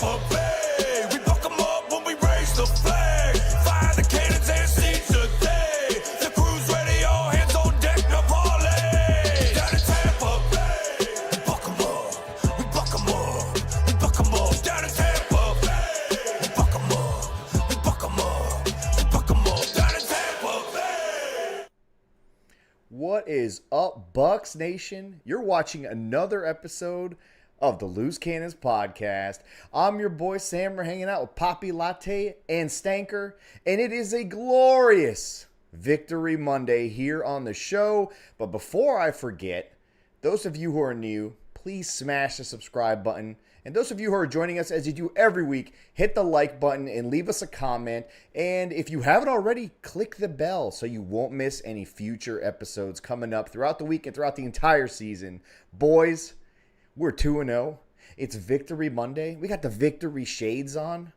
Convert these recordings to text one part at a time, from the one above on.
Tampa Bay. We buck 'em up when we raise the flag. Fire the cannons and seize the day. The crew's ready, all hands on deck, no parlay. Down in Tampa Bay. We buck 'em up. We buck 'em up. We buck 'em up. Down in Tampa Bay. We buck 'em up. We buck 'em up. We buck 'em up. Down in Tampa Bay. What is up, Bucs Nation? You're watching another episode of the Loose Cannons Podcast. I'm your boy Sam. We're hanging out with Poppy Latte and Stanker, and it is a glorious Victory Monday here on the show. But before I forget, those of you who are new, please smash the subscribe button. And those of you who are joining us as you do every week, hit the like button and leave us a comment. And if you haven't already, click the bell so you won't miss any future episodes coming up throughout the week and throughout the entire season. Boys, we're 2-0. It's Victory Monday. We got the victory shades on.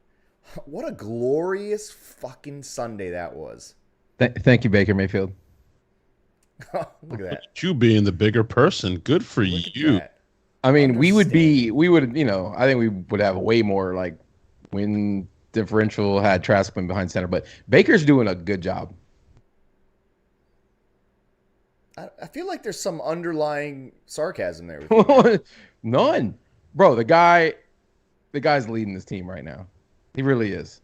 What a glorious fucking Sunday that was. Thank you, Baker Mayfield. Look at that. You being the bigger person. Good for Look at you. that. I mean, I think we would have a way more like win differential had Trask been behind center, but Baker's doing a good job. I feel like there's some underlying sarcasm there. With you, None, bro. The guy's leading this team right now. He really is.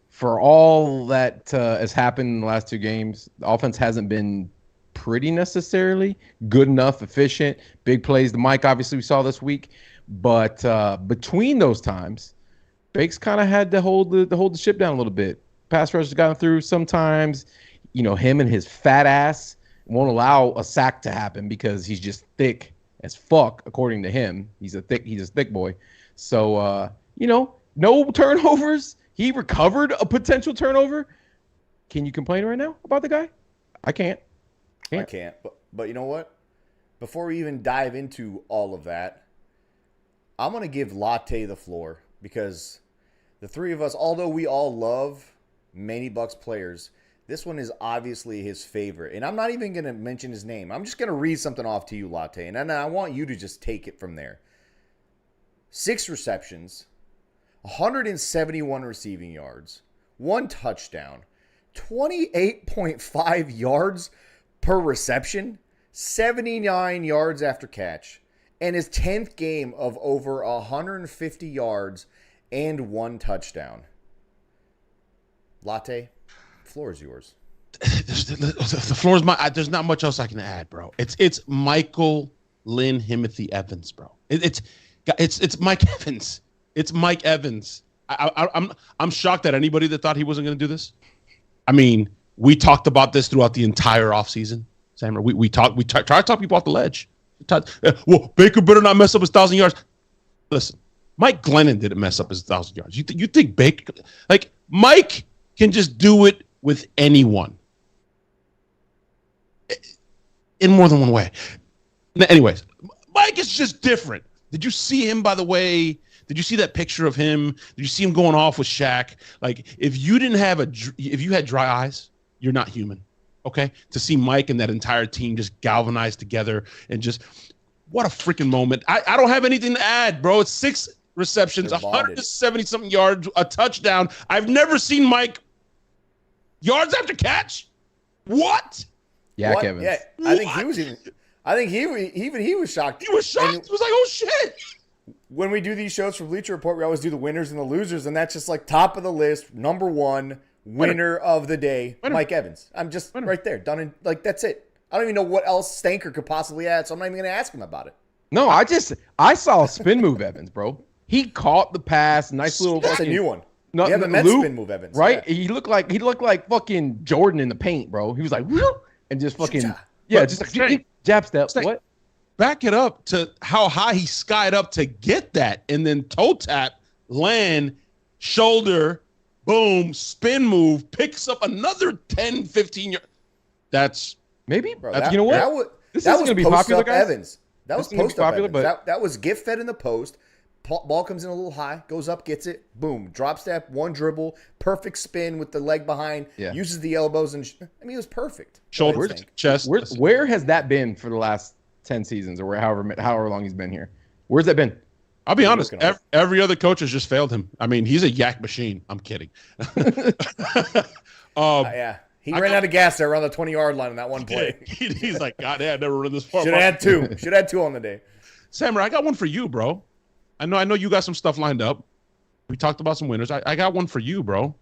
For all that has happened in the last two games, the offense hasn't been pretty necessarily good enough, efficient, big plays. The Mike, obviously, we saw this week, but between those times, Bake's kind of had to hold the ship down a little bit. Pass rush has gotten through sometimes. Him and his fat ass won't allow a sack to happen because he's just thick as fuck, according to him. He's a thick boy. So no turnovers. He recovered a potential turnover. Can you complain right now about the guy? I can't. I can't. But you know what? Before we even dive into all of that, I'm going to give Latte the floor because the three of us, although we all love many Bucs players, this one is obviously his favorite. And I'm not even going to mention his name. I'm just going to read something off to you, Latte. And I want you to just take it from there. 6 receptions, 171 receiving yards, 1 touchdown, 28.5 yards per reception, 79 yards after catch, and his 10th game of over 150 yards and 1 touchdown. Latte, floor is yours. The floor is mine. There's not much else I can add, bro. It's Michael Lynn Himothy Evans, bro. It's Mike Evans. It's Mike Evans. I'm shocked that anybody that thought he wasn't going to do this. I mean, we talked about this throughout the entire offseason. Sam, we tried to talk people off the ledge. Well, Baker better not mess up his 1,000 yards. Listen, Mike Glennon didn't mess up his 1,000 yards. You think Baker, like Mike can just do it with anyone in more than one way. Anyways, Mike is just different. Did you see him, by the way? Did you see that picture of him? Did you see him going off with Shaq? Like, if you had dry eyes, you're not human, okay? To see Mike and that entire team just galvanize together and just, what a freaking moment. I don't have anything to add, bro. It's 6 receptions, 170-something yards, a touchdown. I've never seen Mike yards after catch. What? Yak Evans. Yeah, I think he was shocked. He was shocked. He was like, oh, shit. When we do these shows for Bleacher Report, we always do the winners and the losers, and that's just like top of the list, number 1 winner of the day, Mike Evans. I'm just right there, done. Like, that's it. I don't even know what else Stanker could possibly add, so I'm not even going to ask him about it. No, I saw a spin move Evans, bro. He caught the pass, nice little. That's a new one. No, you haven't met spin move Evans, right? Yeah. He looked like fucking Jordan in the paint, bro. He was like, whoop, and just fucking just jab step. What? Back it up to how high he skied up to get that, and then toe tap, land, shoulder, boom, spin move, picks up another 10, 15 yards. That's maybe, bro. You know what? This is going to be popular, guys. Evans. That was post popular, Evans. but that was gift fed in the post. Ball comes in a little high, goes up, gets it, boom, drop step, 1 dribble, perfect spin with the leg behind, uses the elbows, and it was perfect. Shoulder, chest. Where has that been for the last 10 seasons or however long he's been here? Where's that been? I'll be What are you honest. looking at? Every other coach has just failed him. I mean, he's a yak machine. I'm kidding. Yeah. He ran out of gas there around the 20-yard line on that one play. He's like, God, I never run this far. Should have had two. Should have had two on the day. Samurai, I got one for you, bro. I know you got some stuff lined up. We talked about some winners. I got one for you, bro.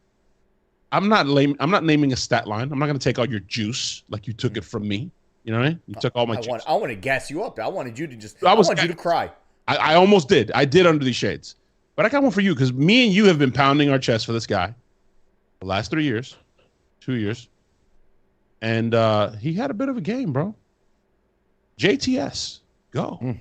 I'm not naming a stat line. I'm not going to take all your juice like you took it from me. You know what I mean? You took all my juice. I want to gas you up. I wanted you to I wanted you to cry. I almost did. I did under these shades. But I got one for you because me and you have been pounding our chest for this guy the last 3 years, 2 years. And he had a bit of a game, bro. JTS, go.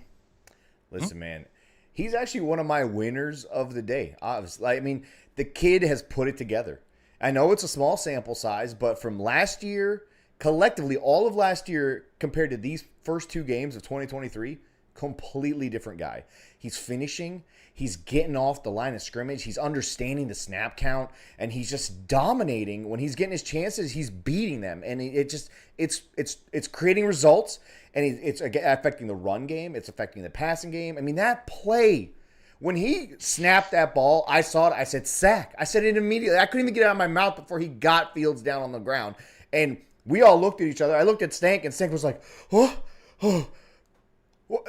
Listen, man, he's actually one of my winners of the day. Obviously, I mean, the kid has put it together. I know it's a small sample size, but from last year, collectively, all of last year compared to these first two games of 2023, completely different guy. He's finishing. He's getting off the line of scrimmage. He's understanding the snap count, and he's just dominating. When he's getting his chances, he's beating them, and it's creating results, and it's affecting the run game. It's affecting the passing game. I mean, that play, when he snapped that ball, I saw it. I said, sack. I said it immediately. I couldn't even get it out of my mouth before he got Fields down on the ground, and we all looked at each other. I looked at Stank, and Stank was like, oh,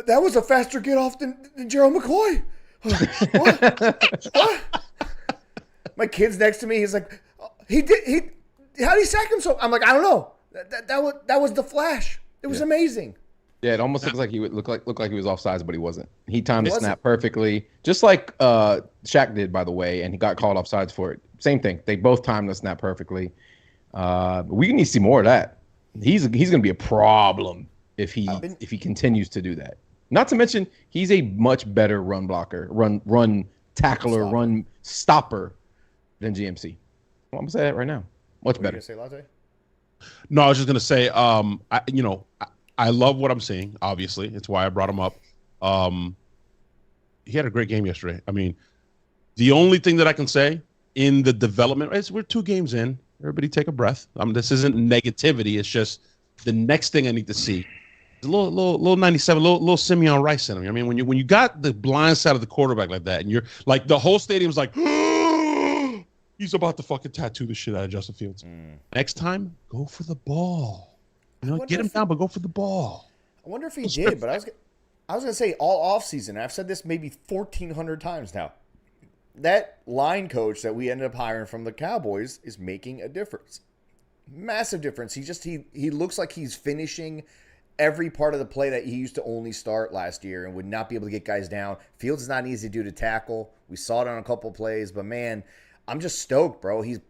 that was a faster get off than Gerald McCoy. What? My kid's next to me. He's like, how did he sack him so? I'm like, I don't know. That was the flash. It was amazing. Yeah, it almost looks like he would look like he was offsides, but he wasn't. He timed the snap perfectly, just like Shaq did, by the way, and he got called offsides for it. Same thing. They both timed the snap perfectly. We need to see more of that. He's going to be a problem if he continues to do that. Not to mention, he's a much better run blocker, run tackler, run stopper than GMC. Well, I'm gonna say that right now. Much better. What were you gonna say, Latte? No, I was just gonna say, I love what I'm seeing. Obviously, it's why I brought him up. He had a great game yesterday. I mean, the only thing that I can say in the development is we're 2 games in. Everybody take a breath. This isn't negativity. It's just the next thing I need to see. A little 97, little Simeon Rice in him. I mean, when you got the blind side of the quarterback like that, and you're like the whole stadium's like, he's about to fucking tattoo the shit out of Justin Fields. Next time, go for the ball. Get him down, but go for the ball. I wonder if he did, but I was gonna say all offseason. I've said this maybe 1,400 times now. That line coach that we ended up hiring from the Cowboys is making a difference, massive difference. He looks like he's finishing every part of the play that he used to only start last year and would not be able to get guys down. Fields is not easy to do to tackle. We saw it on a couple of plays, but man, I'm just stoked, bro. He's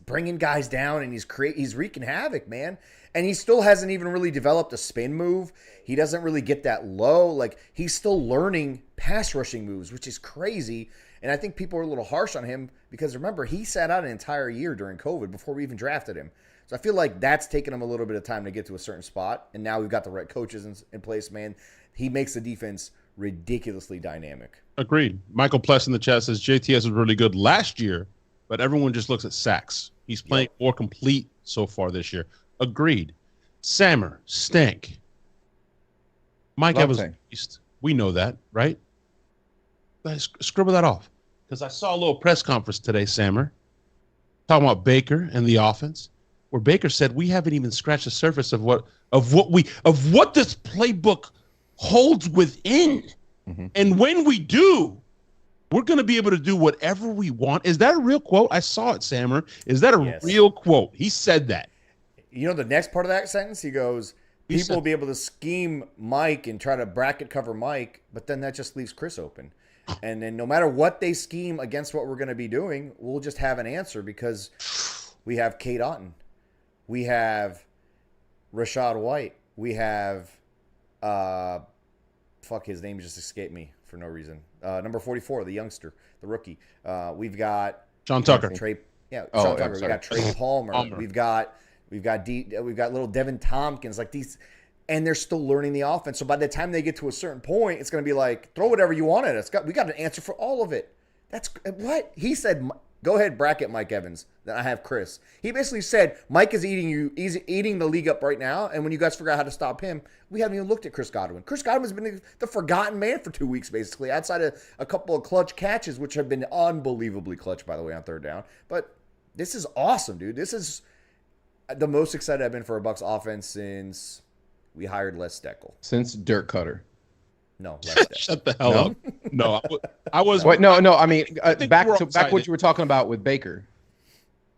bringing guys down and he's wreaking havoc, man. And he still hasn't even really developed a spin move. He doesn't really get that low. Like, he's still learning pass rushing moves, which is crazy. And I think people are a little harsh on him because, remember, he sat out an entire year during COVID before we even drafted him. So I feel like that's taken him a little bit of time to get to a certain spot. And now we've got the right coaches in place, man. He makes the defense ridiculously dynamic. Agreed. Michael Pless in the chat says JTS was really good last year, but everyone just looks at sacks. He's playing more complete so far this year. Agreed. Sammer, Stank. Mike Evans, we know that, right? Let's scribble that off. Because I saw a little press conference today, Sammer, talking about Baker and the offense, where Baker said we haven't even scratched the surface of what this playbook holds within. Mm-hmm. And when we do, we're going to be able to do whatever we want. Is that a real quote? I saw it, Sammer. Is that a real quote? He said that. You know the next part of that sentence? He goes, people will be able to scheme Mike and try to bracket cover Mike, but then that just leaves Chris open. And then no matter what they scheme against what we're going to be doing, we'll just have an answer because we have Kate Otten. We have Rashad White. We have, his name just escaped me for no reason. Number 44, the youngster, the rookie. We've got John Tucker. Sean Tucker. We got Trey Palmer. We've got little Devin Tompkins, like these, and they're still learning the offense. So by the time they get to a certain point, it's going to be like, throw whatever you want at us. We got an answer for all of it. That's what he said. Go ahead, bracket Mike Evans. Then I have Chris. He basically said Mike is eating the league up right now, and when you guys figure out how to stop him, we haven't even looked at Chris Godwin. Chris Godwin's been the forgotten man for 2 weeks, basically, outside of a couple of clutch catches, which have been unbelievably clutch, by the way, on third down. But this is awesome, dude. This is the most excited I've been for a Bucs offense since we hired Les Steckel. Since Dirt Cutter. No, Les Steckel. Shut the hell up. No, I was. Wait, no. I mean, think back we're to excited. what you were talking about with Baker.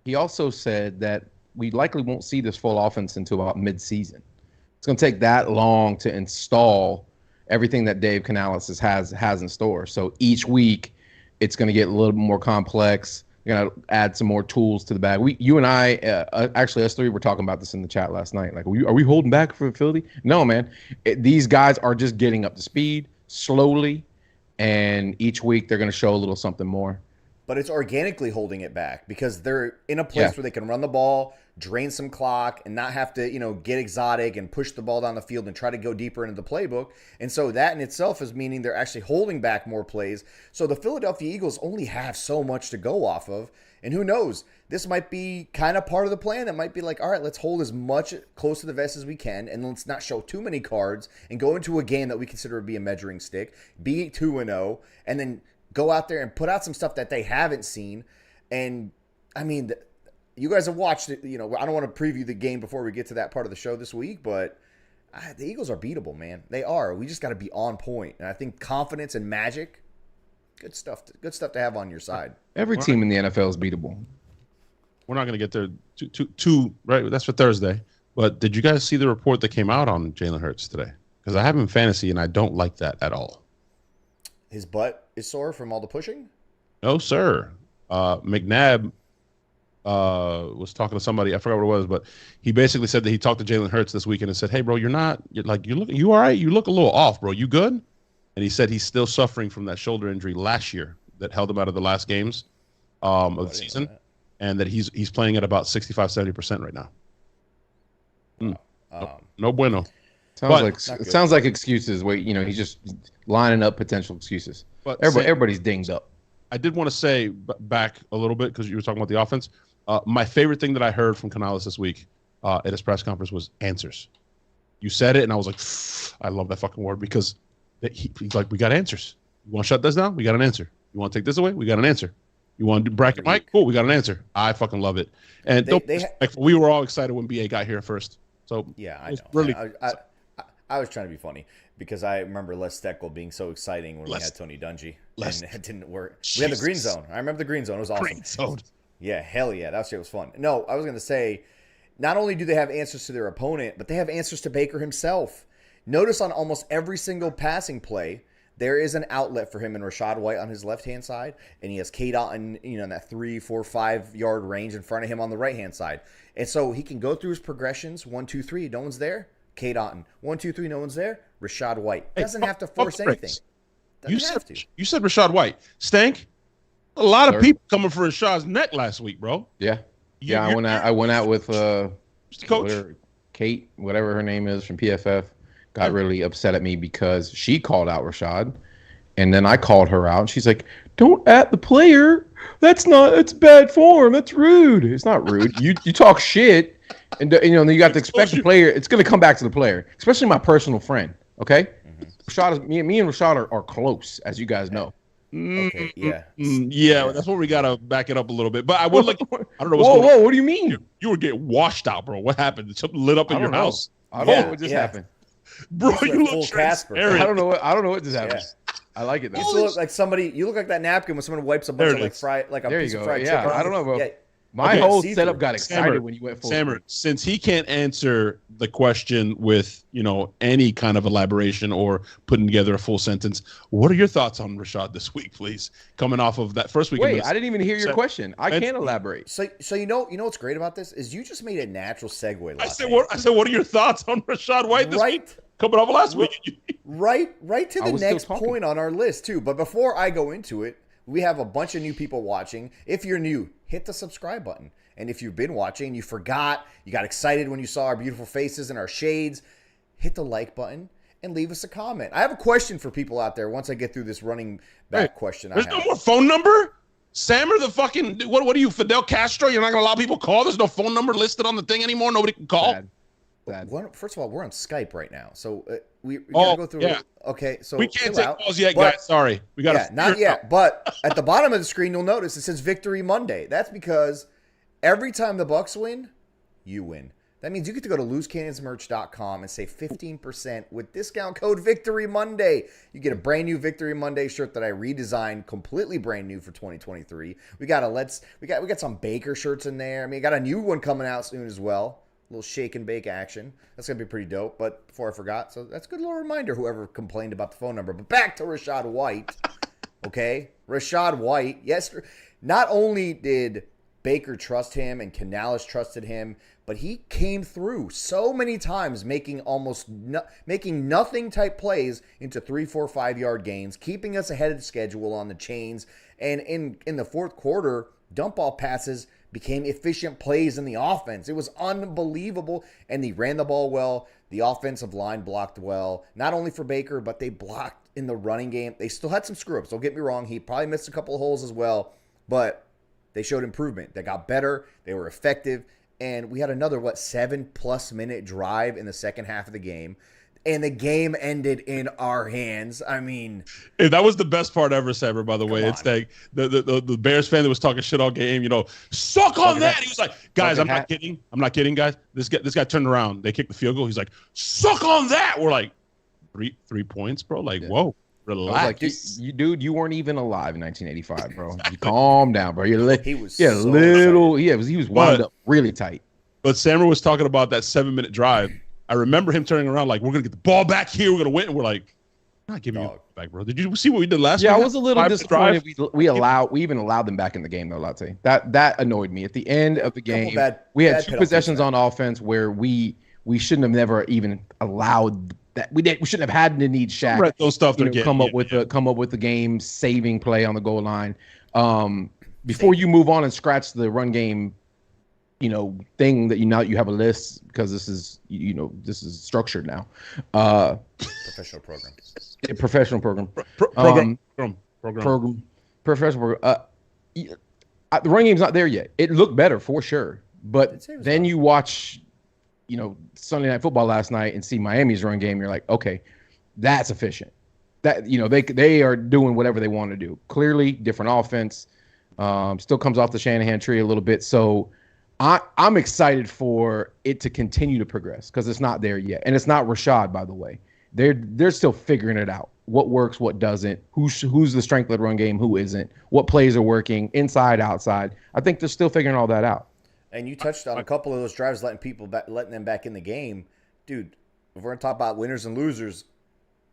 He also said that we likely won't see this full offense until about mid-season. It's going to take that long to install everything that Dave Canales has in store. So each week, it's going to get a little bit more complex. We're going to add some more tools to the bag. You and I, actually, us three were talking about this in the chat last night. Like, are we holding back for Philly? No, man. These guys are just getting up to speed slowly, and each week they're going to show a little something more. But it's organically holding it back because they're in a place where they can run the ball, drain some clock, and not have to, get exotic and push the ball down the field and try to go deeper into the playbook. And so that in itself is meaning they're actually holding back more plays. So the Philadelphia Eagles only have so much to go off of. And who knows? This might be kind of part of the plan. It might be like, all right, let's hold as much close to the vest as we can, and let's not show too many cards and go into a game that we consider to be a measuring stick, be 2-0, and then go out there and put out some stuff that they haven't seen. And, I mean, you guys have watched it. I don't want to preview the game before we get to that part of the show this week, but the Eagles are beatable, man. They are. We just got to be on point. And I think confidence and magic, good stuff to have on your side. Every team in the NFL is beatable. We're not going to get there too right. That's for Thursday. But did you guys see the report that came out on Jalen Hurts today? Because I have him in fantasy, and I don't like that at all. His butt is sore from all the pushing? No, sir. McNabb was talking to somebody. I forgot what it was, but he basically said that he talked to Jalen Hurts this weekend and said, "Hey, bro, you all right? You look a little off, bro. You good?" And he said he's still suffering from that shoulder injury last year that held him out of the last games of the season, and that he's playing at about 65-70% right now. No bueno. Sounds like excuses. Wait, he's just lining up potential excuses. But everybody's dinged up. I did want to say back a little bit because you were talking about the offense. My favorite thing that I heard from Canales this week at his press conference was answers. You said it, and I was like, I love that fucking word because he's like, we got answers. You want to shut this down? We got an answer. You want to take this away? We got an answer. You want to bracket Mike? Cool, we got an answer. I fucking love it. And we were all excited when BA got here first. So yeah, I know. Really, I was trying to be funny because I remember Les Steckel being so exciting when we had Tony Dungy, and it didn't work. We had the green zone. I remember the green zone. It was awesome. Green zone. Yeah, hell yeah. That shit was fun. No, I was going to say, not only do they have answers to their opponent, but they have answers to Baker himself. Notice on almost every single passing play, there is an outlet for him in Rachaad White on his left-hand side, and he has K. Dotton, in that 3, 4, 5-yard range in front of him on the right-hand side. And so he can go through his progressions, 1, 2, 3, no one's there. K. Dotton, 1, 2, 3, no one's there. Rachaad White doesn't have to force anything. You said Rachaad White. Stank. A lot of people coming for Rashaad's neck last week, bro. Yeah. I went out with Coach Kate, whatever her name is from PFF, got really upset at me because she called out Rachaad, and then I called her out, and she's like, "Don't at the player. It's bad form. That's rude." It's not rude. You talk shit. And then you got to expect the player. It's going to come back to the player, especially my personal friend. Okay, Rashad, me and Rashad are close, as you guys know. Okay, yeah. That's where we gotta back it up a little bit. But I would like. I don't know. Whoa! What do you mean? You were getting washed out, bro. What happened? Did something lit up in your house? I don't know what just happened, bro. You full look Casper. I don't know what just happened. Yeah. I like it though. You look like somebody. You look like that napkin when someone wipes a bunch of a piece of fried chicken. I don't know, bro. Yeah. My whole setup got excited when you went full. Sammer, since he can't answer the question with, any kind of elaboration or putting together a full sentence, what are your thoughts on Rachaad this week, please? Coming off of that first week. Wait, I didn't even hear your question. I can't elaborate. So you know what's great about this is you just made a natural segue. I said, what are your thoughts on Rachaad White this week? Coming off of last week. Right to the next point on our list, too. But before I go into it, we have a bunch of new people watching. If you're new, hit the subscribe button. And if you've been watching, you forgot, you got excited when you saw our beautiful faces and our shades, hit the like button. and leave us a comment. I have a question for people out there once I get through this running back question. There's no more phone number? Sam or the fucking, what are you, Fidel Castro? You're not going to allow people to call? There's no phone number listed on the thing anymore? Nobody can call? Sad. First of all, we're on Skype right now, so we gotta go through. Yeah. Okay, so we can't take calls yet, guys. Sorry, we got not yet. But at the bottom of the screen, you'll notice it says Victory Monday. That's because every time the Bucs win, you win. That means you get to go to loosecannonsmerch.com and save 15% with discount code Victory Monday. You get a brand new Victory Monday shirt that I redesigned, completely brand new for 2023. We got some Baker shirts in there. I mean, got a new one coming out soon as well. A little shake and bake action. That's going to be pretty dope. But before I forgot, so that's a good little reminder, whoever complained about the phone number. But back to Rachaad White. Okay? Rachaad White. Yes, not only did Baker trust him and Canales trusted him, but he came through so many times making making nothing type plays into 3, 4, 5 yard gains, keeping us ahead of the schedule on the chains. And in the fourth quarter, dump ball passes became efficient plays in the offense. It was unbelievable. And they ran the ball well. The offensive line blocked well, not only for Baker, but they blocked in the running game. They still had some screw-ups. Don't get me wrong. He probably missed a couple of holes as well, but they showed improvement. They got better. They were effective. And we had another, 7+ minute drive in the second half of the game. And the game ended in our hands. I mean, hey, that was the best part ever, Saber, by the way. It's like the Bears fan that was talking shit all game, suck on that. He was like, guys, I'm not kidding. I'm not kidding, guys. This guy turned around. They kicked the field goal. He's like, suck on that. We're like, three points, bro. Like, whoa, relax. Like, dude, you weren't even alive in 1985, bro. You calm down, bro. He was he was wound up really tight. But Samer was talking about that 7-minute drive. I remember him turning around like, we're going to get the ball back here. We're going to win. And we're like, I'm not giving you it back, bro. Did you see what we did last week? Yeah, I was a little disappointed. We even allowed them back in the game, though, Latte. That annoyed me. At the end of the game, we had 2 possessions on offense where we shouldn't have never even allowed that. We shouldn't have had to need Shaq. Right, those stuff come up with the game saving play on the goal line. Before you move on and scratch the run game, thing that you have a list, because this is structured now. Professional program. Professional program. Program. Professional program. The run game's not there yet. It looked better for sure, but then you watch, Sunday Night Football last night and see Miami's run game. You're like, okay, that's efficient. That they are doing whatever they want to do. Clearly, different offense. Still comes off the Shanahan tree a little bit. So I'm excited for it to continue to progress because it's not there yet. And it's not Rachaad, by the way. They're still figuring it out. What works, what doesn't, who's the strength of the run game, who isn't, what plays are working, inside, outside. I think they're still figuring all that out. And you touched on a couple of those drives letting them back in the game. Dude, if we're going to talk about winners and losers,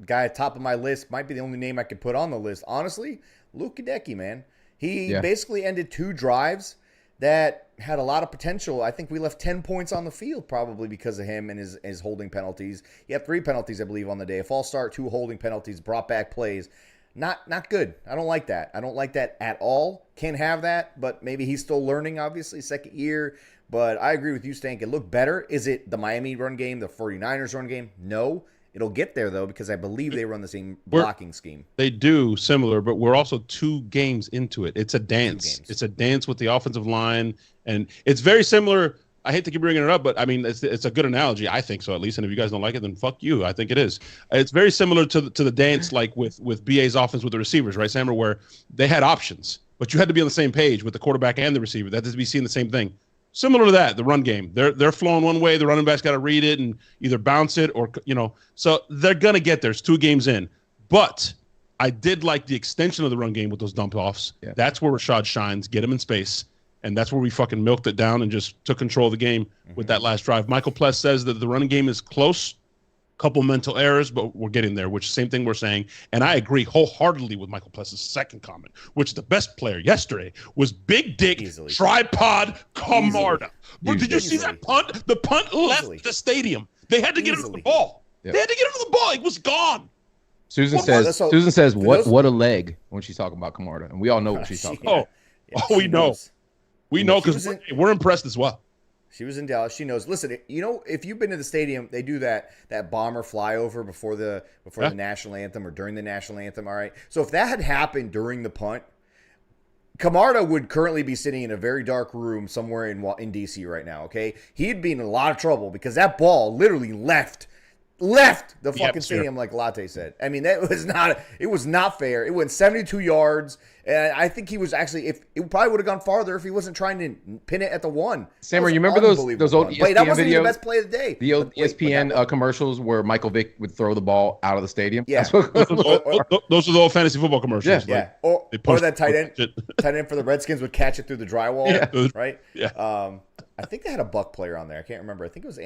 guy at top of my list might be the only name I could put on the list. Honestly, Luke Kadecki, man. He basically ended 2 drives that had a lot of potential. I think we left 10 points on the field probably because of him and his holding penalties. He had 3 penalties, I believe, on the day. A false start, 2 holding penalties, brought back plays. Not good. I don't like that. I don't like that at all. Can't have that, but maybe he's still learning, obviously, second year. But I agree with you, Stank. It looked better. Is it the Miami run game, the 49ers run game? No. It'll get there, though, because I believe they run the same blocking scheme. They do, similar, but we're also 2 games into it. It's a dance. It's a dance with the offensive line, and it's very similar. I hate to keep bringing it up, but, I mean, it's a good analogy. I think so, at least, and if you guys don't like it, then fuck you. I think it is. It's very similar to the dance, like with BA's offense with the receivers, right, Sammer, where they had options, but you had to be on the same page with the quarterback and the receiver. That has to be seeing the same thing. Similar to that, the run game. They're flowing one way. The running back's got to read it and either bounce it or, So they're going to get there. It's 2 games in. But I did like the extension of the run game with those dump-offs. Yeah. That's where Rachaad shines. Get him in space. And that's where we fucking milked it down and just took control of the game with that last drive. Michael Pless says that the running game is close. Couple mental errors, but we're getting there, which same thing we're saying. And I agree wholeheartedly with Michael Pless's second comment, which the best player yesterday was Big Dick Tripod Camarda. But did you see that punt? The punt left the stadium. They had to get him to the ball. Yep. They had to get him to the ball. It was gone. Susan says, what a leg when she's talking about Camarda. And we all know what she's talking about. We know. We know because we're impressed as well. She was in Dallas. She knows. Listen, you know, if you've been to the stadium, they do that bomber flyover before the national anthem or during the national anthem. All right. So if that had happened during the punt, Camarda would currently be sitting in a very dark room somewhere in DC right now. Okay, he'd be in a lot of trouble because that ball literally left the fucking stadium, like Latte said. I mean, it was not fair. It went 72 yards, and I think he was actually, if it probably would have gone farther if he wasn't trying to pin it at the one. Sammer, you remember those old ESPN that wasn't videos? even the best play of the day. The old ESPN commercials where Michael Vick would throw the ball out of the stadium. Yeah, those are the old fantasy football commercials. Yeah, or that tight end for the Redskins would catch it through the drywall, right? Yeah. I think they had a Buck player on there. I can't remember. I think it was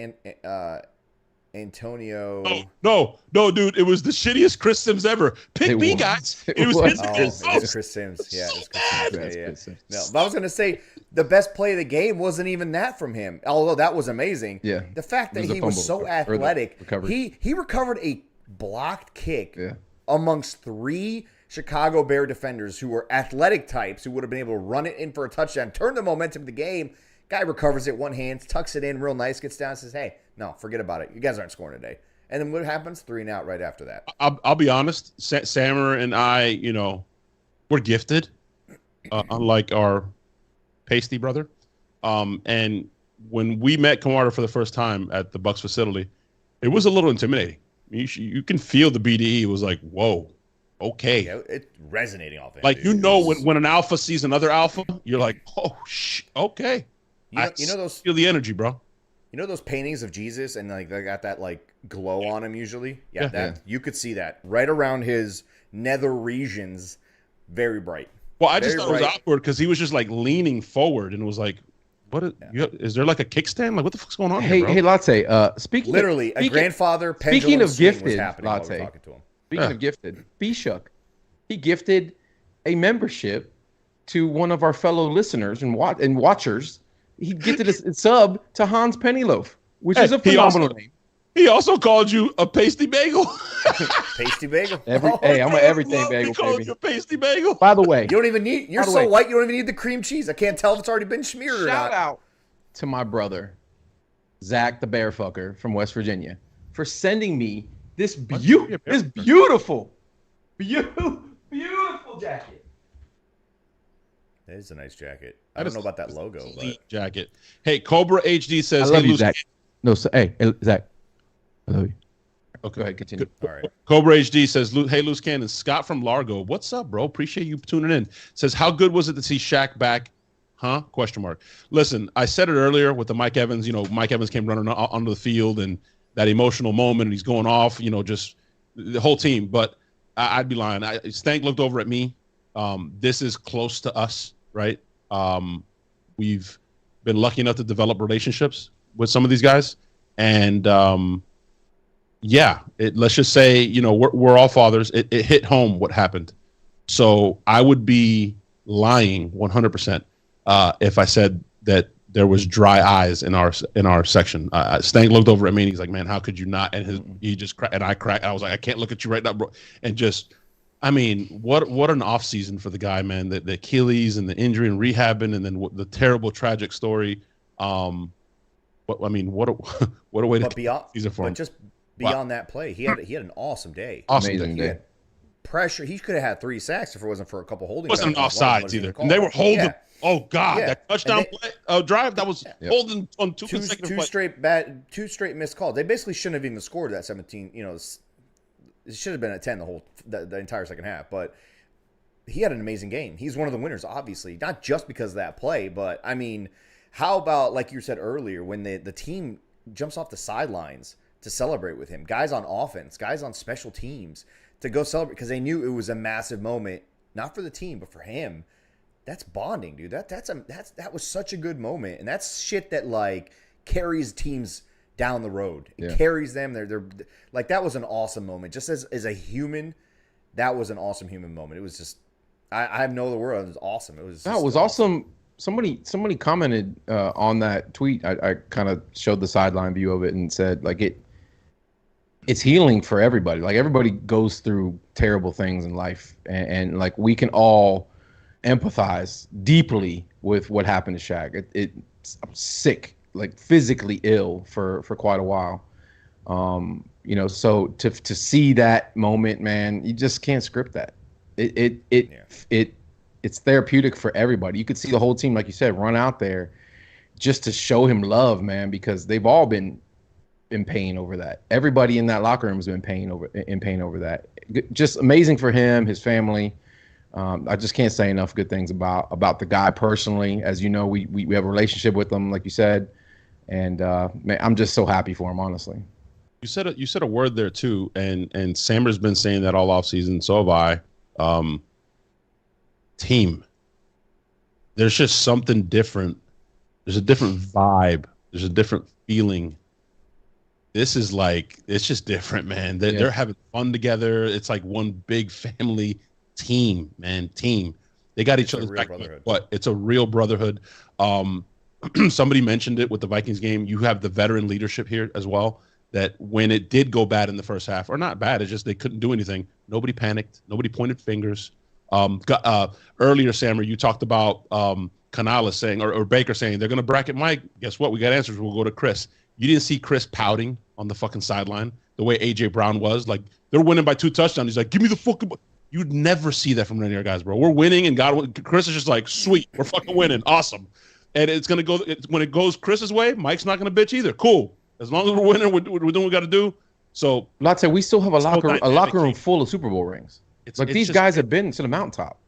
Antonio. No, dude. It was the shittiest Chris Sims ever. Pick me, guys. It was Chris Sims. Yeah, it was Chris Sims. Sims. No, but I was going to say the best play of the game wasn't even that from him, although that was amazing. Yeah. The fact that he was so athletic. He recovered a blocked kick amongst 3 Chicago Bear defenders who were athletic types who would have been able to run it in for a touchdown, turn the momentum of the game. Guy recovers it one hand, tucks it in real nice, gets down and says, hey, no, forget about it. You guys aren't scoring today. And then what happens? 3 and out right after that. I'll be honest. Sammer and I, we're gifted, unlike our pasty brother. And when we met Camarda for the first time at the Bucs facility, it was a little intimidating. You can feel the BDE. It was like, whoa, okay. Yeah, it's resonating off it. Like, when an alpha sees another alpha, you're like, oh, okay. You know those, feel the energy, bro. You know those paintings of Jesus and like they got that like glow on him usually? Yeah, you could see that right around his nether regions, very bright. Well, I just thought it was awkward because he was just like leaning forward and was like, is there like a kickstand? Like, what the fuck's going on here, bro? Hey, Latte, speaking a grandfather pendulum of gifted, Latte. Speaking of gifted, Bishuk, he gifted a membership to one of our fellow listeners and watchers. He gifted a sub to Hans Pennyloaf, which is a phenomenal name. He also called you a pasty bagel. Pasty bagel. I'm an everything bagel. He called you a pasty bagel. By the way, you don't even need. You're so white. You don't even need the cream cheese. I can't tell if it's already been smeared or not. Shout out to my brother, Zach the Bearfucker from West Virginia, for sending me this beautiful jacket. That is a nice jacket. I don't know about that logo, but jacket. Hey, Cobra HD says, I love you, Zach. No, hey, Zach. I love you. Okay, go ahead, continue. All right. Cobra HD says, hey, Loose Cannon, Scott from Largo. What's up, bro? Appreciate you tuning in. Says, how good was it to see Shaq back? Huh? Question mark. Listen, I said it earlier with the Mike Evans. Mike Evans came running onto the field and that emotional moment, and he's going off, just the whole team. But I'd be lying. Stank looked over at me. This is close to us, right? We've been lucky enough to develop relationships with some of these guys. And, let's just say, we're all fathers. It hit home what happened. So I would be lying 100% if I said that there was dry eyes in our section. Stank looked over at me and he's like, man, how could you not? And he just cracked, and I cracked. I was like, I can't look at you right now, bro. And just, I mean, what an off season for the guy, man. The Achilles and the injury and rehabbing, and then the terrible tragic story. What a way to season for him. But just beyond that play, he had an awesome day. Amazing day. Pressure. He could have had 3 sacks if it wasn't for a couple holding. It wasn't an offsides either. And they were holding. Yeah. Oh God, that touchdown drive that was holding on two straight missed calls. They basically shouldn't have even scored that 17. It should have been at 10 the entire second half. But he had an amazing game. He's one of the winners, obviously, not just because of that play, but I mean, how about, like you said earlier, when the team jumps off the sidelines to celebrate with him, guys on offense, guys on special teams to go celebrate because they knew it was a massive moment, not for the team but for him. That's bonding, dude. That was such a good moment, and that's shit that like carries teams down the road. It carries them. They're like, that was an awesome moment. Just as a human, that was an awesome human moment. It was just, I have no other word. It was awesome. It was awesome. Somebody commented on that tweet. I kind of showed the sideline view of it and said like it's healing for everybody. Like everybody goes through terrible things in life, and like we can all empathize deeply with what happened to Shaq. I'm sick like physically ill for quite a while. So to see that moment, man, you just can't script that. It's therapeutic for everybody. You could see the whole team, like you said, run out there just to show him love, man, because they've all been in pain over that. Everybody in that locker room has been in pain over that. Just amazing for him, his family. I just can't say enough good things about the guy personally. As you know, we have a relationship with him, like you said, and man, I'm just so happy for him, honestly. You said a word there too, and Sammer's been saying that all offseason. So have I. Team. There's just something different. There's a different vibe. There's a different feeling. This is like, it's just different, man. They're having fun together. It's like one big family team, man. Team. They got each other's back. What? It's a real brotherhood. Somebody mentioned it with the Vikings game. You have the veteran leadership here as well, that when it did go bad in the first half, or not bad, it's just they couldn't do anything. Nobody panicked. Nobody pointed fingers. Earlier, Sammer, you talked about Canales saying, or Baker saying, they're going to bracket Mike. Guess what? We got answers. We'll go to Chris. You didn't see Chris pouting on the fucking sideline the way A.J. Brown was. Like, they're winning by 2 touchdowns. He's like, give me the fucking ball. You'd never see that from any of our guys, bro. We're winning, and Chris is just like, sweet. We're fucking winning. Awesome. And it's going to go, when it goes Chris's way, Mike's not going to bitch either. Cool. As long as we're winning, we're doing what we got to do. So, Lottie, we still have a locker room full of Super Bowl rings. These guys have been to the mountaintop.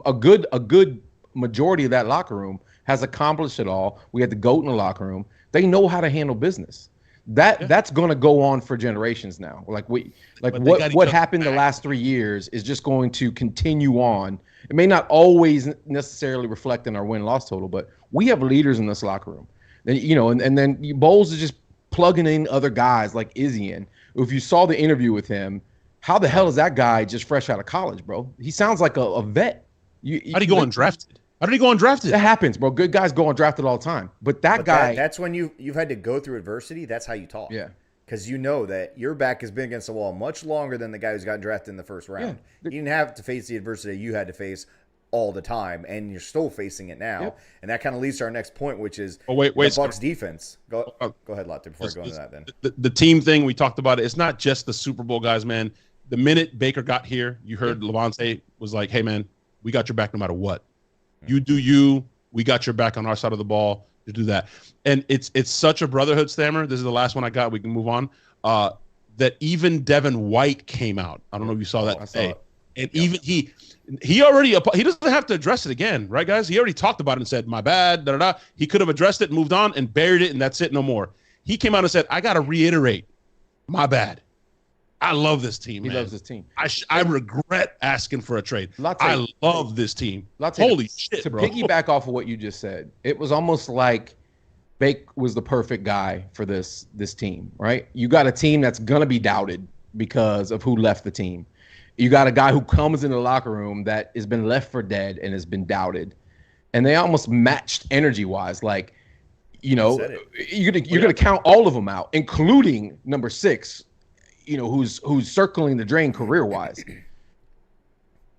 A good majority of that locker room has accomplished it all. We had the GOAT in the locker room. They know how to handle business. That's going to go on for generations now. What happened the last 3 years is just going to continue on. It may not always necessarily reflect in our win-loss total, but we have leaders in this locker room. And then Bowles is just plugging in other guys like Izzy in. If you saw the interview with him, how the hell is that guy just fresh out of college, bro? He sounds like a vet. How'd he go undrafted? That happens, bro. Good guys go undrafted all the time. But guy... That's when you've had to go through adversity. That's how you talk. Yeah. Because you know that your back has been against the wall much longer than the guy who's gotten drafted in the first round. Yeah. You didn't have to face the adversity you had to face all the time, and you're still facing it now. Yep. And that kind of leads to our next point, which is the Bucs defense. Go ahead, Latte, before I go into that then. The team thing, we talked about it. It's not just the Super Bowl guys, man. The minute Baker got here, you heard Levante was like, hey, man, we got your back no matter what. You do you. We got your back on our side of the ball to do that. And it's such a brotherhood, Stammer. This is the last one I got. We can move on. That even Devin White came out. I don't know if you saw that today. And even he doesn't have to address it again, right, guys? He already talked about it and said, my bad, da-da-da. He could have addressed it, moved on, and buried it, and that's it, no more. He came out and said, I got to reiterate, my bad. I love this team, man. He loves this team. I regret asking for a trade. I love this team. Holy shit, to bro. Piggyback off of what you just said, it was almost like Bake was the perfect guy for this team, right? You got a team that's going to be doubted because of who left the team. You got a guy who comes in the locker room that has been left for dead and has been doubted. And they almost matched energy-wise. Like, you're gonna count all of them out, including number 6, who's circling the drain career-wise.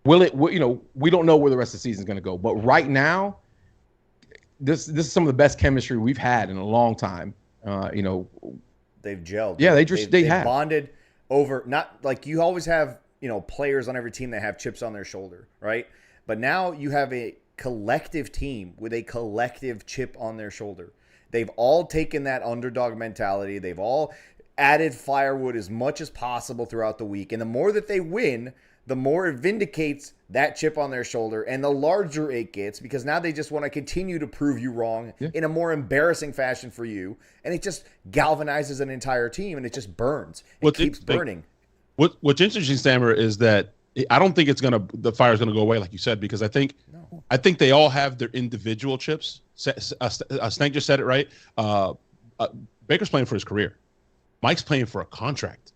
We don't know where the rest of the season is going to go. But right now, this is some of the best chemistry we've had in a long time. They've gelled. Yeah, they have bonded over, not like you always have, players on every team that have chips on their shoulder, right? But now you have a collective team with a collective chip on their shoulder. They've all taken that underdog mentality. They've all added firewood as much as possible throughout the week. And the more that they win, the more it vindicates that chip on their shoulder and the larger it gets, because now they just want to continue to prove you wrong in a more embarrassing fashion for you. And it just galvanizes an entire team, and it just burns. It keeps burning. What's interesting, Stammer, is that I don't think the fire's gonna go away, like you said, because I think they all have their individual chips. Stank just said it right. Baker's playing for his career. Mike's playing for a contract.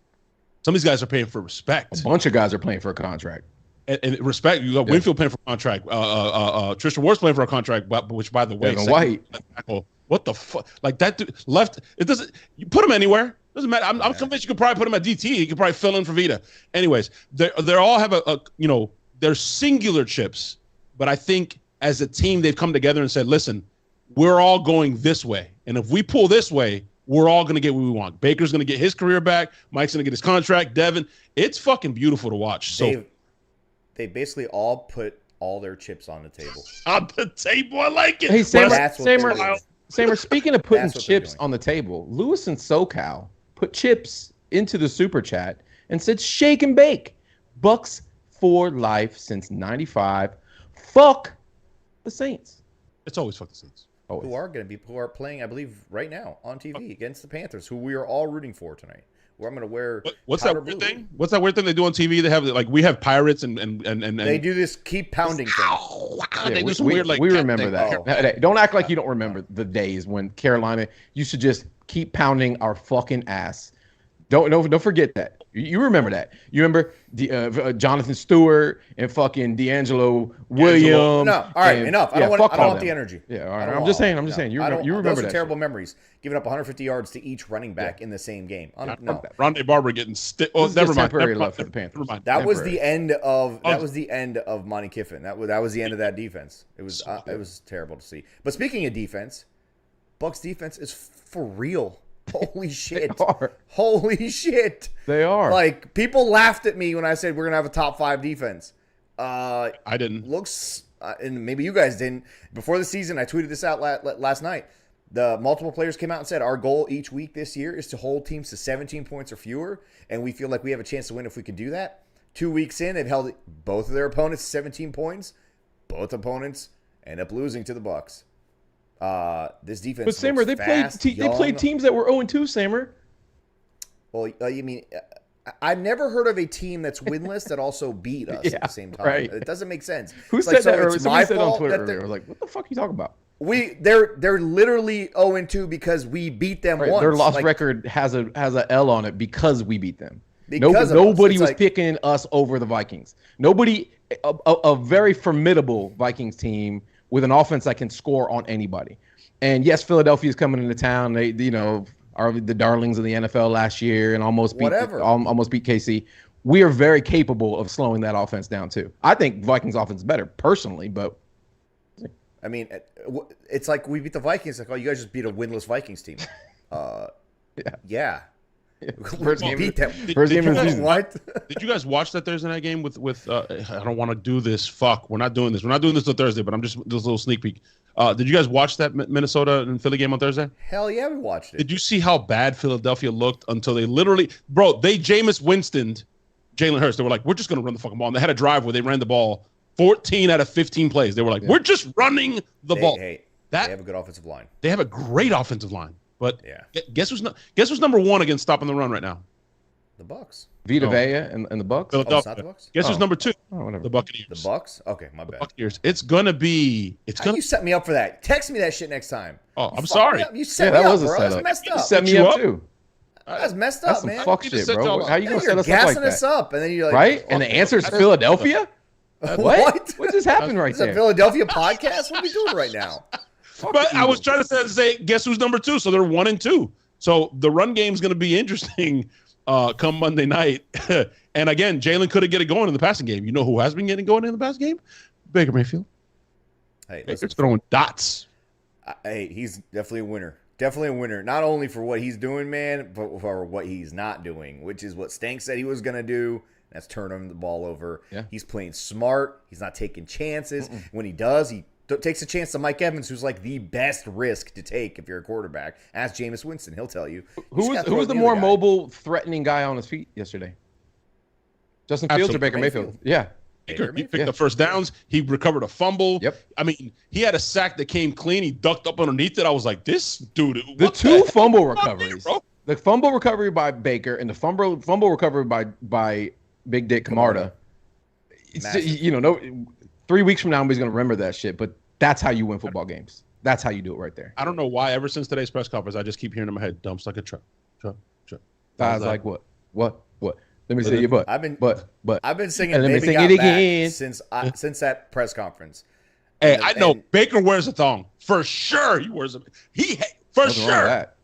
Some of these guys are paying for respect. A bunch of guys are playing for a contract. And respect, you got Winfield playing for a contract. Tristan Ward's playing for a contract, which, by the way, Devin White. What the fuck? Like, that dude left. It doesn't. You put him anywhere. Doesn't matter. I'm convinced you could probably put him at DT. He could probably fill in for Vita. Anyways, they all have they're singular chips, but I think as a team they've come together and said, listen, we're all going this way. And if we pull this way, we're all going to get what we want. Baker's going to get his career back. Mike's going to get his contract. Devin, it's fucking beautiful to watch. So they basically all put all their chips on the table. On the table, I like it. Hey, Samer, speaking of putting That's what chips they're doing. on the table, Lewis and SoCal put chips into the super chat and said, shake and bake. Bucks for life since 95. Fuck the Saints. It's always fuck the Saints. Always. Who are playing, I believe, right now on TV against the Panthers, who we are all rooting for tonight. Where I'm going to wear What's that weird thing? What's that weird thing they do on TV? They have like we have pirates and they do this keep pounding thing. Yeah, they do we, some we- weird like we cat remember thing. that. Oh. Hey, don't act like you don't remember the days when Carolina used to just keep pounding our fucking ass. Don't forget that. You remember that. You remember Jonathan Stewart and fucking D'Angelo Williams. No, all right, enough. I don't want the energy. Yeah, all right. I I'm just saying. You remember those are that. terrible memories. Giving up 150 yards to each running back in the same game. No, Rondé Barber getting Oh, This is never just mind. temporary Never love mind. for the Panthers. Never mind. that was temporary. the end of Monty Kiffin. That was the end of that defense. It was terrible to see. But speaking of defense, Bucs defense is for real. Holy shit! They are. Holy shit! They are. Like, people laughed at me when I said we're gonna have a top 5 defense. I didn't. Looks, and maybe you guys didn't. Before the season, I tweeted this out last night. The multiple players came out and said our goal each week this year is to hold teams to 17 points or fewer, and we feel like we have a chance to win if we can do that. 2 weeks in, they've held both of their opponents to 17 points. Both opponents end up losing to the Bucs. This defense. But Samer, they played teams that were 0-2. Samer. Well, you mean I've never heard of a team that's winless that also beat us at the same time. Right. It doesn't make sense. Who It's said like, so that? Or it's somebody my said on fault Twitter that earlier. I was like, "What the fuck are you talking about?" they're literally 0-2 because we beat them Right, once. their loss Like, record has a L on it because we beat them. Because of us. Nobody It's was like- picking us over the Vikings. Nobody, a very formidable Vikings team with an offense that can score on anybody. And yes, Philadelphia is coming into town. They, are the darlings of the NFL last year and almost beat KC. We are very capable of slowing that offense down too. I think Vikings offense is better personally, but I mean, it's like we beat the Vikings. Like, oh, you guys just beat a winless Vikings team. Yeah. First We game beat them. first game of the season. What? Did you guys watch that Thursday night game with I don't want to do this. Fuck, we're not doing this. We're not doing this till Thursday, but I'm just this little sneak peek. Did you guys watch that Minnesota and Philly game on Thursday? Hell yeah, we watched it. Did you see how bad Philadelphia looked until they literally, they Jameis Winstoned Jalen Hurts? They were like, we're just going to run the fucking ball. And they had a drive where they ran the ball 14 out of 15 plays. They were like, we're just running the ball. They That have a good offensive line. they have a great offensive line, but Yeah. guess who's number one against stopping the run right now? The Bucs. Vita Oh. Vea and the Bucs. Oh, it's not Philadelphia. the Bucs? Guess who's Oh. number 2? Oh, whatever. The Buccaneers. The Bucs? Okay, my bad. Buccaneers. It's gonna be. How you set me up for that? Text me that shit next time. Oh, I'm Fuck sorry. me up. You set Yeah, me that up, was a bro. That's setup. messed up. Set me you up up. too. That's messed That's up, some man. fuck You shit, just said bro. y'all- How you Yeah, gonna you're set us up like gassing us that? up, and then you're like, Right? And the answer is Philadelphia? What? What just happened right Is it a there? Philadelphia podcast? What are we doing right now? But I was trying to say, guess who's number 2? So they're 1 and 2. So the run game's going to be interesting come Monday night. And again, Jalen couldn't get it going in the passing game. You know who has been getting going in the passing game? Baker Mayfield. Hey, listen, Baker's throwing dots. hey, he's definitely a winner. Definitely a winner. Not only for what he's doing, man, but for what he's not doing, which is what Stank said he was going to do. That's turning the ball over. Yeah. He's playing smart. He's not taking chances. When he does, he takes a chance to Mike Evans, who's like the best risk to take if you're a quarterback. Ask Jameis Winston. He'll tell you. Who was the other more guy. mobile, threatening guy on his feet yesterday? Justin Fields or Absolutely. Baker Mayfield? Yeah. Baker He Mayfield. picked the first downs. He recovered a fumble. Yep. I mean, he had a sack that came clean. He ducked up underneath it. I was like, this dude. The what two heck? fumble Fuck me, recoveries. bro. The fumble recovery by Baker and the fumble recovery by Big Dick Camarda. It's, Massive. no 3 weeks from now, nobody's going to remember that shit, but that's how you win football games. That's how you do it right there. I don't know why. Ever since today's press conference, I just keep hearing in my head, dumps like a truck. I was like, what? Let me say your butt. I've been singing And let me Baby sing Got it Back again. since that press conference. Hey, And- I know and- Baker wears a thong for sure. He wears a for Nothing wrong with sure. that.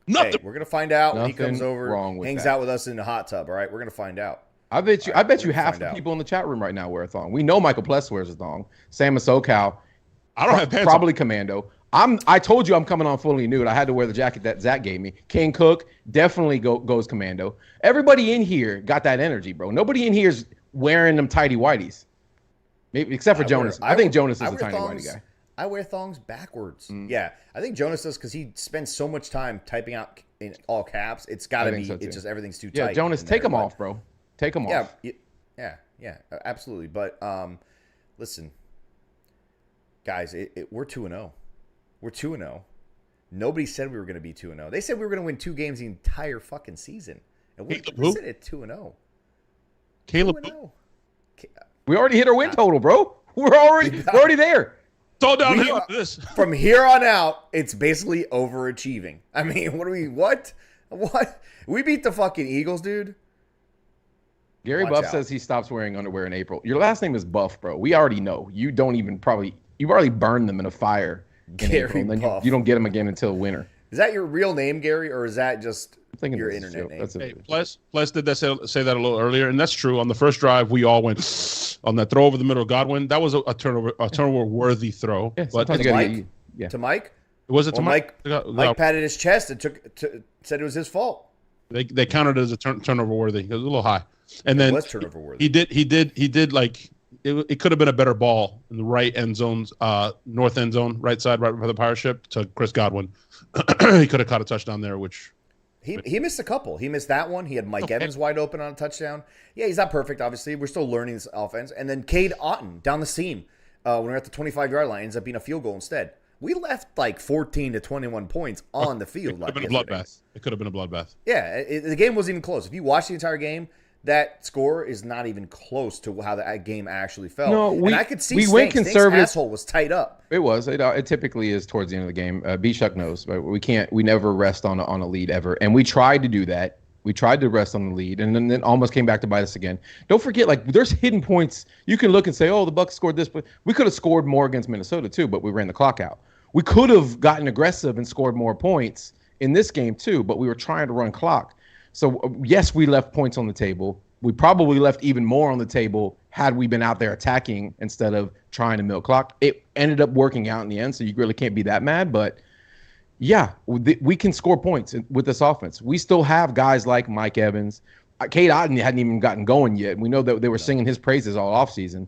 Nothing. Hey, we're gonna find out when he Nothing comes over, wrong with hangs that. out with us in the hot tub. All right, we're gonna find out. I bet you All right, half we'll the find out. people in the chat room right now wear a thong. We know Michael Pless wears a thong. Sam and SoCal, I don't have pants. probably Commando. I told you I'm coming on fully nude. I had to wear the jacket that Zach gave me. King Cook definitely goes commando. Everybody in here got that energy, bro. Nobody in here is wearing them tighty whities. Maybe except for Jonas. I think Jonas is a tiny whitey guy. I wear thongs backwards. Yeah, I think Jonas does because he spends so much time typing out in all caps. It's got to be. So it's just everything's too tight. Yeah, Jonas, take them off, bro. Take them off. Yeah, absolutely. But listen, guys, we're 2-0. We're 2-0. Nobody said we were going to be 2-0. They said we were going to win 2 games the entire fucking season, and we said it 2-0. Caleb. 2-0. We already hit our win total, bro. We're already there. It's all downhill after this. From here on out, it's basically overachieving. I mean, what? We beat the fucking Eagles, dude. Gary Buff says he stops wearing underwear in April. Your last name is Buff, bro. We already know. You don't even you've already burned them in a fire in April, and then you don't get them again until winter. Is that your real name, Gary, or is that just your internet name? Hey, Plus did that say that a little earlier, and that's true. On the first drive, we all went on that throw over the middle of Godwin. That was a turnover worthy throw. Yeah, but to Mike? Was it to Mike? Mike patted his chest and said it was his fault. They counted it as a turnover worthy. It was a little high, and then it was turnover worthy. He did like it could have been a better ball in the right end zones, north end zone, right side, right for the Pirate ship to Chris Godwin. He could have caught a touchdown there, which he missed a couple. He missed that one. He had Mike Evans wide open on a touchdown. Yeah, he's not perfect, obviously. We're still learning this offense. And then Cade Otton down the seam when we're at the 25-yard line ends up being a field goal instead. We left like 14 to 21 points on the field. It could have been a bloodbath. It could have been a bloodbath. Yeah, the game wasn't even close. If you watch the entire game, that score is not even close to how that game actually felt. No, and I could see we went conservative. Stank's asshole was tight up. It was. It typically is towards the end of the game. B-Shuck knows, but we never rest on a lead ever. And we tried to do that. We tried to rest on the lead, and then almost came back to bite us again. Don't forget, like, there's hidden points. You can look and say, oh, the Bucs scored this, but we could have scored more against Minnesota too, but we ran the clock out. We could have gotten aggressive and scored more points in this game too, but we were trying to run clock. So, yes, we left points on the table. We probably left even more on the table had we been out there attacking instead of trying to milk clock. It ended up working out in the end, so you really can't be that mad. But, yeah, we can score points with this offense. We still have guys like Mike Evans. Cade Otton hadn't even gotten going yet. We know that they were singing his praises all offseason.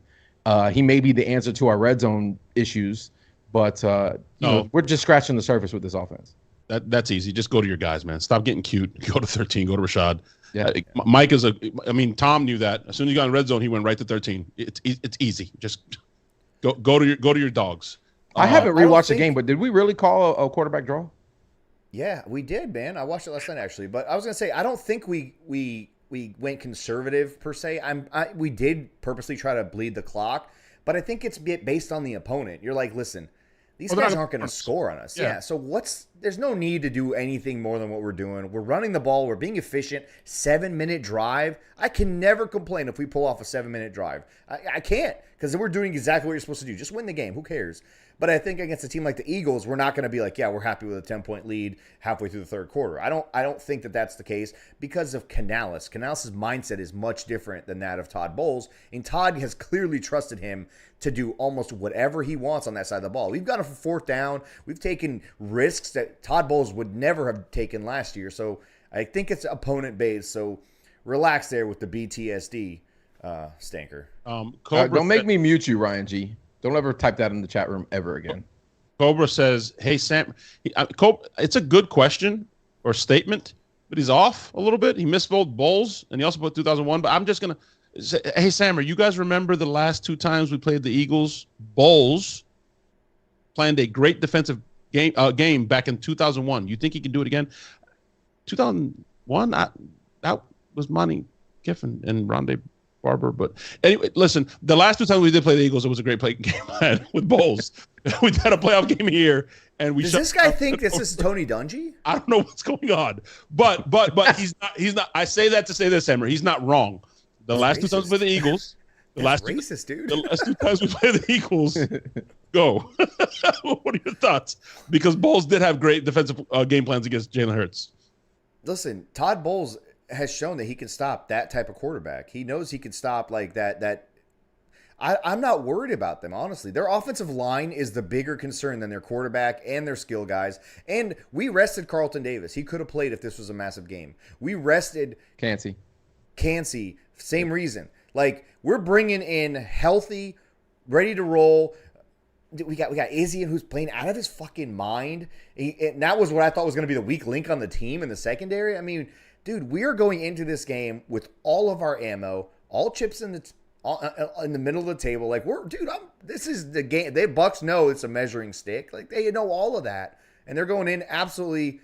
He may be the answer to our red zone issues, but we're just scratching the surface with this offense. That's easy. Just go to your guys, man. Stop getting cute. Go to 13. Go to Rashad. Yeah. Mike Tom knew that. As soon as he got in red zone, he went right to 13. It's easy. Just go to your dogs. I haven't rewatched the game, but did we really call a quarterback draw? Yeah, we did, man. I watched it last night actually, but I was gonna say I don't think we went conservative per se. We did purposely try to bleed the clock, but I think it's based on the opponent. You're like, listen, these guys aren't going to score on us. Yeah. So there's no need to do anything more than what we're doing. We're running the ball. We're being efficient. 7-minute drive. I can never complain if we pull off a 7-minute drive. I can't, because we're doing exactly what you're supposed to do. Just win the game. Who cares? But I think against a team like the Eagles, we're not going to be like, yeah, we're happy with a 10-point lead halfway through the third quarter. I don't think that that's the case because of Canales. Canales' mindset is much different than that of Todd Bowles, and Todd has clearly trusted him to do almost whatever he wants on that side of the ball. We've got him for fourth down. We've taken risks that Todd Bowles would never have taken last year. So I think it's opponent-based. So relax there with the BTSD, Stanker. Don't make me mute you, Ryan G. Don't ever type that in the chat room ever again. Cobra says, hey, Sam, it's a good question or statement, but he's off a little bit. He missed both bowls, and he also put 2001. But I'm just going to say, hey, Sam, you guys remember the last 2 times we played the Eagles? Bowles planned a great defensive game back in 2001. You think he can do it again? 2001, that was Monty Kiffin and Rondé Barber. But anyway, listen, the last 2 times we did play the Eagles, it was a great game with Bowles. We had a playoff game here, and we. Does this guy think this is Tony Dungy? I don't know what's going on, but he's not. I say that to say this, Hammer. He's not wrong. The last 2 times with the Eagles, dude. The last 2 times we played the Eagles, go. What are your thoughts? Because Bowles did have great defensive game plans against Jalen Hurts. Listen, Todd Bowles has shown that he can stop that type of quarterback. He knows he can stop like that. I'm not worried about them, honestly. Their offensive line is the bigger concern than their quarterback and their skill guys. And we rested Carlton Davis. He could have played if this was a massive game. We rested Cansey, same reason. Like, we're bringing in healthy, ready to roll. We got Izzy, who's playing out of his fucking mind. And that was what I thought was going to be the weak link on the team in the secondary. I mean, dude, we are going into this game with all of our ammo, all chips in the middle of the table. Like, this is the game. They Bucs know it's a measuring stick. Like, they know all of that, and they're going in absolutely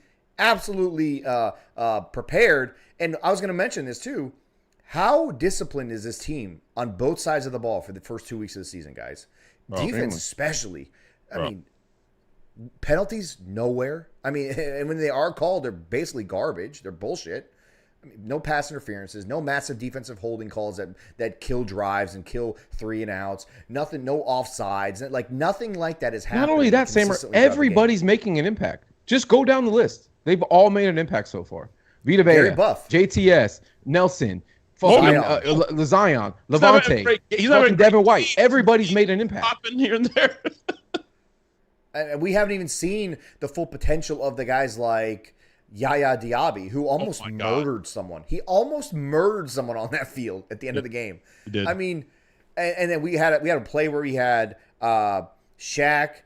prepared. And I was going to mention this too. How disciplined is this team on both sides of the ball for the first 2 weeks of the season, guys? Defense especially. I mean, penalties nowhere. I mean, and when they are called, they're basically garbage. They're bullshit. I mean, no pass interferences, no massive defensive holding calls that kill drives and kill 3 and outs. Nothing, no offsides. Like, nothing like that is happening. Not only that, Samer, everybody's making an impact. Just go down the list. They've all made an impact so far. Vita Vea, JTS, Nelson, Zion, Levante, Devin White. Everybody's made an impact. Popping here and there. And we haven't even seen the full potential of the guys like Yaya Diaby, who almost murdered someone. He almost murdered someone on that field at the end of the game. He did. I mean, and then we had a play where we had Shaq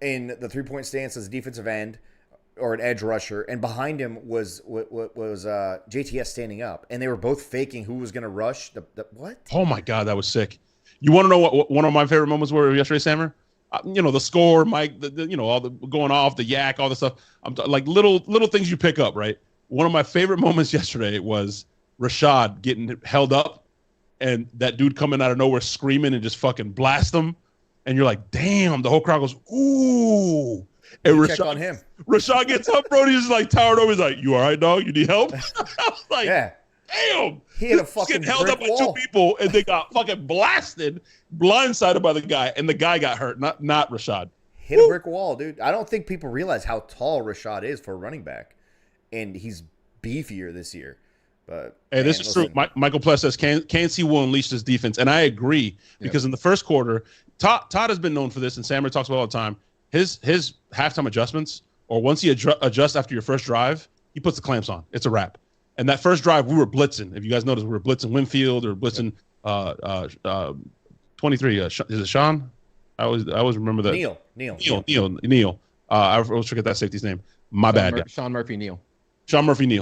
in the 3-point stance as a defensive end or an edge rusher, and behind him was JTS standing up, and they were both faking who was going to rush. What? Oh my God, that was sick. You want to know what one of my favorite moments were yesterday, Sammer? The score, Mike, all the going off, the yak, all the stuff. Like little things you pick up, right? One of my favorite moments yesterday was Rashad getting held up, and that dude coming out of nowhere screaming and just fucking blast him, and you're like, damn! The whole crowd goes, ooh. And Rashad gets up, bro. He's just like towered over. He's like, "You all right, dog? You need help?" I was like, yeah. Damn. He had a fucking held up by 2 people, and they got fucking blasted, blindsided by the guy, and the guy got hurt, not Rashad. Hit a brick wall, dude. I don't think people realize how tall Rashad is for a running back, and he's beefier this year. But hey, this is true. Michael Pless says Cansey will unleash this defense, and I agree because in the first quarter, Todd has been known for this, and Sammer talks about it all the time. His halftime adjustments, or once he adjusts after your first drive, he puts the clamps on. It's a wrap. And that first drive, we were blitzing. If you guys noticed, we were blitzing Winfield or blitzing 23. Is it Sean? I always remember that. Neil. I always forget that safety's name. My bad. Sean Murphy Neal.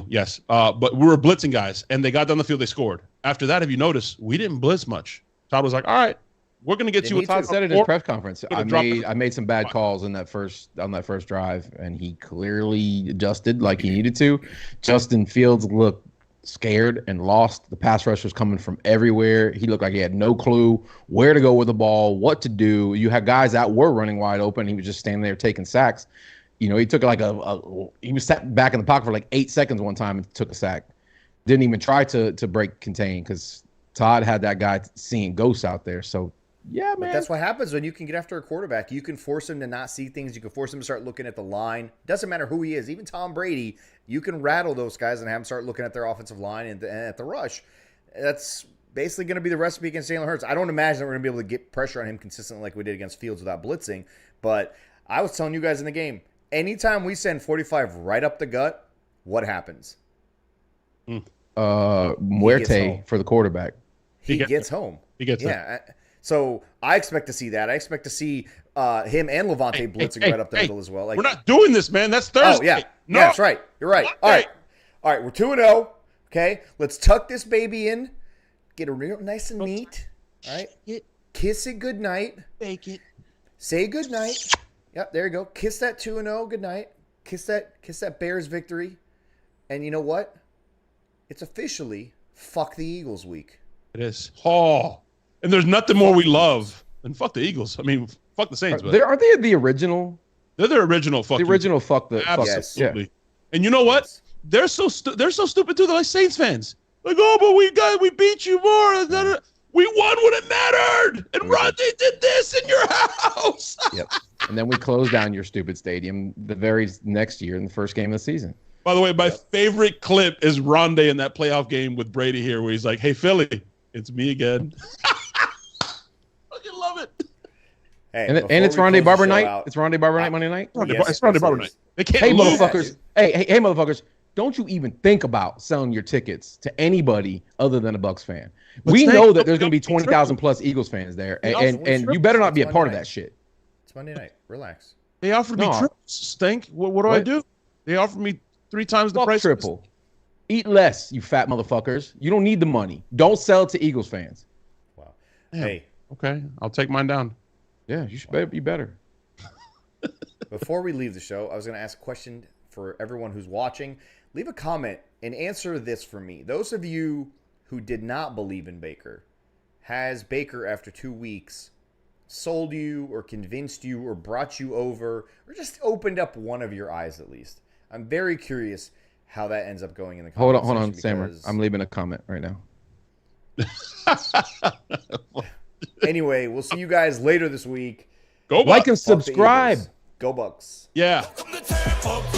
Yes. But we were blitzing guys, and they got down the field. They scored. After that, if you notice, we didn't blitz much. Todd was like, all right. We're gonna get you. Todd said it in his press conference. I made some bad calls on that first drive, and he clearly adjusted like he needed to. Justin Fields looked scared and lost. The pass rush was coming from everywhere. He looked like he had no clue where to go with the ball, what to do. You had guys that were running wide open. He was just standing there taking sacks. He took he was sat back in the pocket for like 8 seconds one time and took a sack. Didn't even try to break contain because Todd had that guy seeing ghosts out there. So. Yeah, man. But that's what happens when you can get after a quarterback. You can force him to not see things. You can force him to start looking at the line. Doesn't matter who he is. Even Tom Brady, you can rattle those guys and have them start looking at their offensive line and at the rush. That's basically going to be the recipe against Jalen Hurts. I don't imagine that we're going to be able to get pressure on him consistently like we did against Fields without blitzing. But I was telling you guys in the game, anytime we send 45 right up the gut, what happens? Muerte for the quarterback. He gets home. He gets home. Yeah. So I expect to see that. I expect to see him and Levante blitzing right up the middle as well. Like, we're not doing this, man. That's Thursday. Oh, yeah. No. Yeah, that's right. You're right. All right. We're 2-0. Okay. Let's tuck this baby in. Get it real nice and neat. All right. Kiss it goodnight. Bake it. Say goodnight. Yep. There you go. Kiss that 2-0 goodnight. Kiss that Bears victory. And you know what? It's officially fuck the Eagles week. It is. Oh. And there's nothing more we love than fuck the Eagles. I mean, fuck the Saints. But aren't they the original? They're the original fuck. The original fuck the absolutely. Yes. And you know what? Yes. They're so stupid too. They're like Saints fans. Like, oh, but we beat you more. We won when it mattered. And Rodney did this in your house. Yep. And then we closed down your stupid stadium the very next year in the first game of the season. By the way, my favorite clip is Rondé in that playoff game with Brady here, where he's like, "Hey, Philly, it's me again." love it. Hey, And before it's we Rondé close the Barber show night. out- It's Rondé Barber night Monday night. Yes, It's Rondé Barber yes, night. They can't Hey, lose. motherfuckers. Hey, motherfuckers. Don't you even think about selling your tickets to anybody other than a Bucs fan. But We Snake, know that there's don't going to be be triple. 20,000 plus Eagles fans there, They and also and you better not be a It's part of Monday that shit. It's Monday night. Relax. They offered me No. trips. Stink. What do I What? do? They offered me 3 times the Fuck price. triple. Eat less, you fat motherfuckers. You don't need the money. Don't sell it to Eagles fans. Wow. Damn. Hey, Okay, I'll take mine down. Yeah, you should better be better. before we leave the show, I was going to ask a question for everyone who's watching. Leave a comment and answer this for me. Those of you who did not believe in Baker, has Baker, after 2 weeks, sold you or convinced you or brought you over or just opened up one of your eyes at least? I'm very curious how that ends up going in the Hold comment on, section Sammer. because- I'm leaving a comment right now. Anyway, we'll see you guys later this week. Go Like Bucs. and Fuck the subscribe. Eagles. Go Bucks. Yeah. Welcome to Tampa.